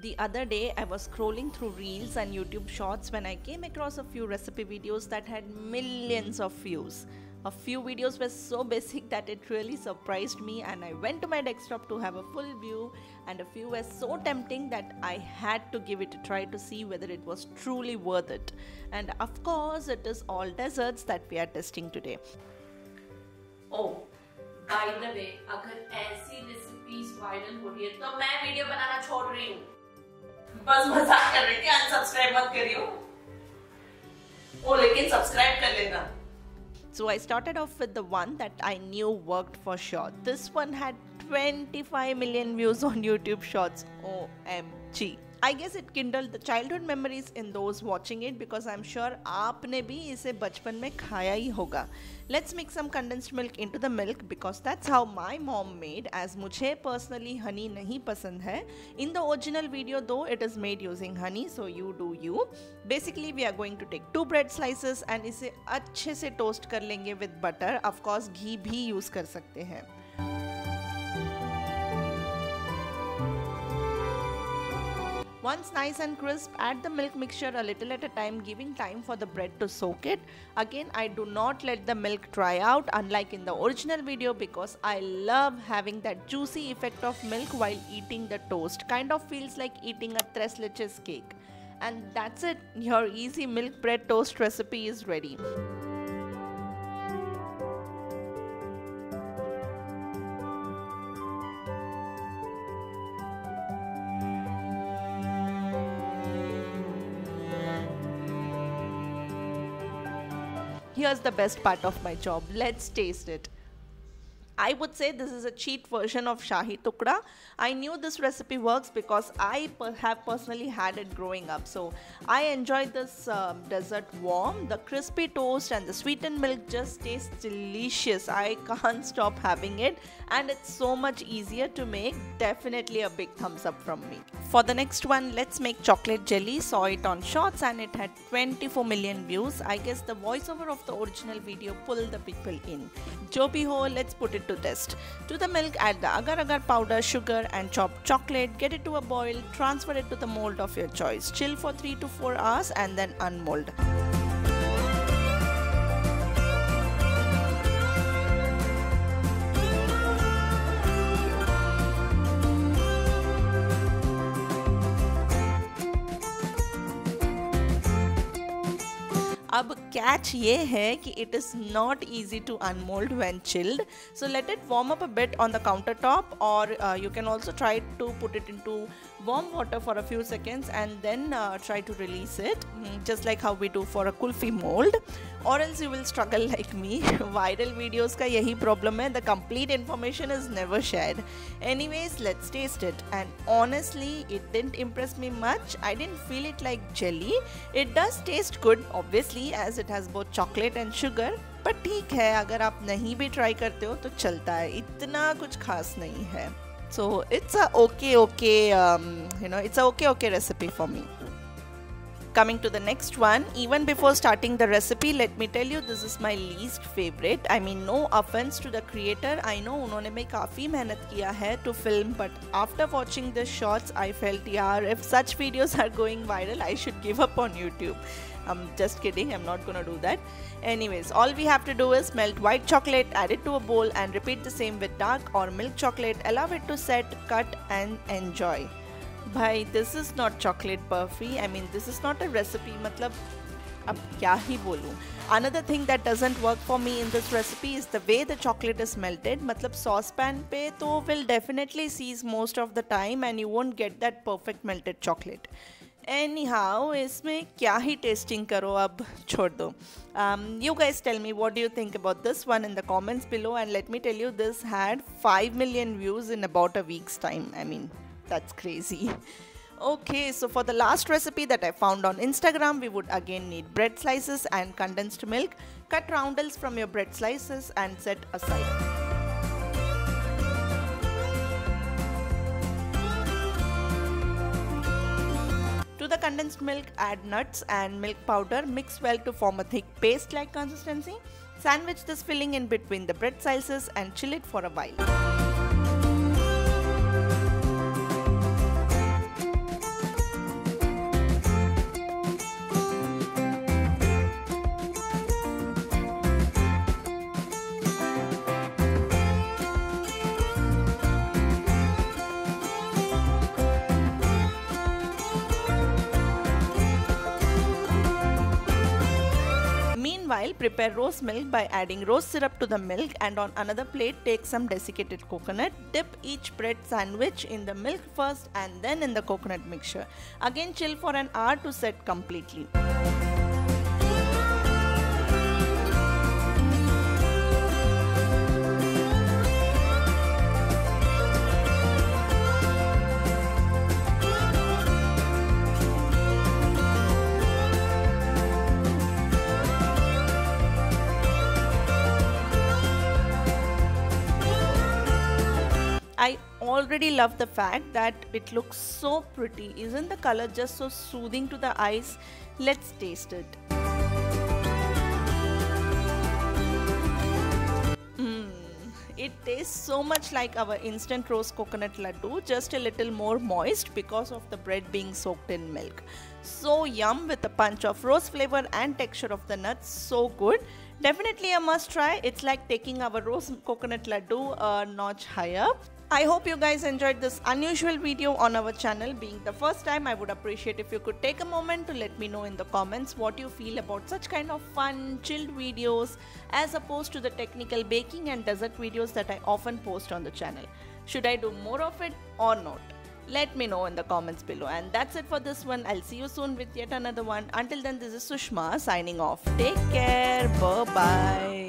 The other day, I was scrolling through Reels and YouTube Shorts when I came across a few recipe videos that had millions of views. A few videos were so basic that it really surprised me, and I went to my desktop to have a full view, and a few were so tempting that I had to give it a try to see whether it was truly worth it. And of course, it is all desserts that we are testing today. Oh, by the way, अगर ऐसी recipes viral हो रही है तो मैं video बनाना छोड़ रही हूँ। बस मजाक कर रही थी, अनसब्सक्राइब मत करियो। ओ लेकिन सब्सक्राइब कर लेना। So I started off with the one that I knew worked for sure. This one had 25 million views on YouTube Shorts. OMG. I guess it kindled the childhood memories in those watching it because I'm sure आपने भी इसे बचपन में खाया ही होगा. Let's mix some condensed milk into the milk because that's how my mom made, as मुझे personally honey नहीं पसंद है. In the original video though, it is made using honey, so you do you. Basically we are going to take 2 bread slices and इसे अच्छे से toast कर लेंगे with butter. Of course घी भी use कर सकते हैं. Once nice and crisp, add the milk mixture a little at a time, giving time for the bread to soak it. Again, I do not let the milk dry out, unlike in the original video, because I love having that juicy effect of milk while eating the toast. Kind of feels like eating a tres leches cake. And that's it, your easy milk bread toast recipe is ready. Here's the best part of my job. Let's taste it. I would say this is a cheat version of Shahi Tukda. I knew this recipe works because I have personally had it growing up. So I enjoy this dessert warm. The crispy toast and the sweetened milk just tastes delicious. I can't stop having it, and it's so much easier to make. Definitely a big thumbs up from me. For the next one, let's make chocolate jelly. Saw it on Shorts and it had 24 million views. I guess the voiceover of the original video pulled the people in. Jo bhi ho, let's put it to test. To the milk, add the agar-agar powder, sugar and chopped chocolate. Get it to a boil, transfer it to the mold of your choice. Chill for 3 to 4 hours and then unmold. अब catch ये है कि it is not easy to unmold when chilled. So let it warm up a bit on the countertop, or you can also try to put it into warm water for a few seconds and then try to release it, just like how we do for a kulfi mold, or else you will struggle like me. Viral videos का यही problem है, the complete information is never shared. Anyways, let's taste it, and honestly it didn't impress me much. I didn't feel it like jelly. It does taste good obviously as it has both chocolate and sugar, but ठीक है, अगर आप नहीं भी try करते हो तो चलता है, इतना कुछ खास नहीं है. So it's a it's a okay recipe for me. Coming to the next one, even before starting the recipe, let me tell you this is my least favorite. I mean, no offense to the creator. I know उन्होंने भी काफ़ी मेहनत किया है to film, but after watching the Shorts, I felt यार, if such videos are going viral, I should give up on YouTube. I'm just kidding, I'm not gonna do that. Anyways, all we have to do is melt white chocolate, add it to a bowl and repeat the same with dark or milk chocolate. Allow it to set, cut and enjoy. Bhai, this is not chocolate burfi. I mean, this is not a recipe. मतलब अब क्या ही बोलूँ. Another thing that doesn't work for me in this recipe is the way the chocolate is melted. मतलब saucepan पे तो will definitely seize most of the time and you won't get that perfect melted chocolate. Anyhow, इसमें क्या ही tasting करो, अब छोड़ दो. You guys tell me what do you think about this one in the comments below, and let me tell you this had 5 million views in about a week's time. I mean, that's crazy. Okay, so for the last recipe that I found on Instagram, we would again need bread slices and condensed milk. Cut roundels from your bread slices and set aside. To the condensed milk, add nuts and milk powder. Mix well to form a thick paste-like consistency. Sandwich this filling in between the bread slices and chill it for a while. Meanwhile, prepare rose milk by adding rose syrup to the milk, and on another plate take some desiccated coconut. Dip each bread sandwich in the milk first and then in the coconut mixture. Again chill for an hour to set completely. I already love the fact that it looks so pretty. Isn't the color just so soothing to the eyes? Let's taste it. It tastes so much like our instant roast coconut laddu, just a little more moist because of the bread being soaked in milk. So yum with a punch of rose flavor and texture of the nuts, so good. Definitely a must try. It's like taking our roast coconut laddu a notch higher. I hope you guys enjoyed this unusual video on our channel. Being the first time, I would appreciate if you could take a moment to let me know in the comments what you feel about such kind of fun, chilled videos as opposed to the technical baking and dessert videos that I often post on the channel. Should I do more of it or not? Let me know in the comments below. And that's it for this one. I'll see you soon with yet another one. Until then, this is Sushma signing off. Take care. Bye-bye.